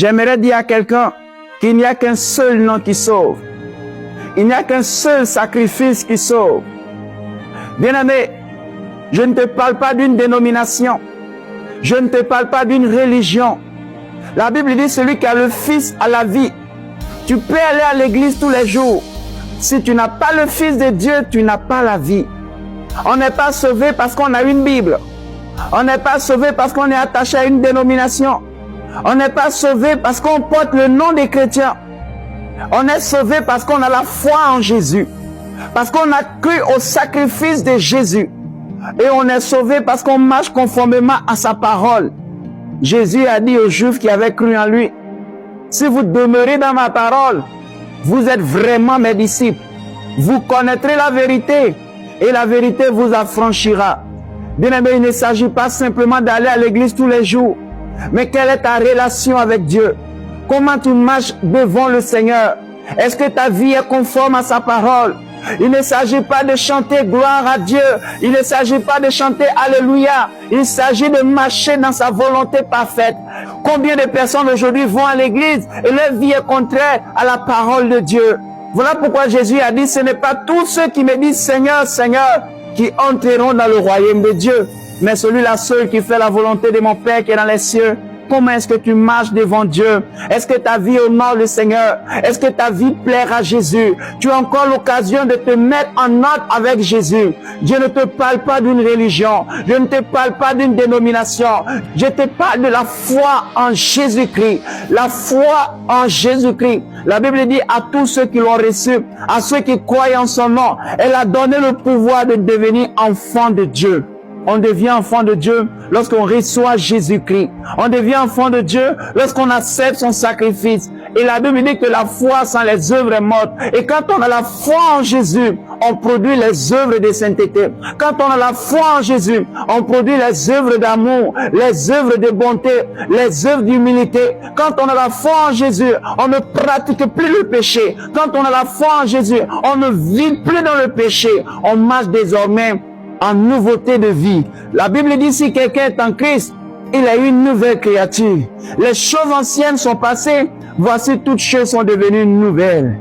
J'aimerais dire à quelqu'un qu'il n'y a qu'un seul nom qui sauve. Il n'y a qu'un seul sacrifice qui sauve. Bien-aimé, je ne te parle pas d'une dénomination. Je ne te parle pas d'une religion. La Bible dit celui qui a le Fils a la vie. Tu peux aller à l'église tous les jours. Si tu n'as pas le Fils de Dieu, tu n'as pas la vie. On n'est pas sauvé parce qu'on a une Bible. On n'est pas sauvé parce qu'on est attaché à une dénomination. On n'est pas sauvé parce qu'on porte le nom des chrétiens. On est sauvé parce qu'on a la foi en Jésus. Parce qu'on a cru au sacrifice de Jésus. Et on est sauvé parce qu'on marche conformément à sa parole. Jésus a dit aux Juifs qui avaient cru en lui, si vous demeurez dans ma parole, vous êtes vraiment mes disciples. Vous connaîtrez la vérité et la vérité vous affranchira. Bien-aimé, il ne s'agit pas simplement d'aller à l'église tous les jours, mais quelle est ta relation avec Dieu? Comment tu marches devant le Seigneur? Est-ce que ta vie est conforme à sa parole? Il ne s'agit pas de chanter gloire à Dieu. Il ne s'agit pas de chanter alléluia. Il s'agit de marcher dans sa volonté parfaite. Combien de personnes aujourd'hui vont à l'église et leur vie est contraire à la parole de Dieu? Voilà pourquoi Jésus a dit, ce n'est pas tous ceux qui me disent Seigneur, Seigneur, qui entreront dans le royaume de Dieu, mais celui-là seul qui fait la volonté de mon Père qui est dans les cieux. Comment est-ce que tu marches devant Dieu? Est-ce que ta vie honore le Seigneur? Est-ce que ta vie plaire à Jésus? Tu as encore l'occasion de te mettre en ordre avec Jésus. Dieu ne te parle pas d'une religion. Je ne te parle pas d'une dénomination. Je te parle de la foi en Jésus-Christ. La foi en Jésus-Christ. La Bible dit à tous ceux qui l'ont reçu, à ceux qui croient en son nom, elle a donné le pouvoir de devenir enfant de Dieu. On devient enfant de Dieu lorsqu'on reçoit Jésus-Christ. On devient enfant de Dieu lorsqu'on accepte son sacrifice. Et la Bible dit que la foi sans les œuvres est morte. Et quand on a la foi en Jésus, on produit les œuvres de sainteté. Quand on a la foi en Jésus, on produit les œuvres d'amour, les œuvres de bonté, les œuvres d'humilité. Quand on a la foi en Jésus, on ne pratique plus le péché. Quand on a la foi en Jésus, on ne vit plus dans le péché. On marche désormais en nouveauté de vie. La Bible dit si quelqu'un est en Christ, il est une nouvelle créature. Les choses anciennes sont passées, voici toutes choses sont devenues nouvelles.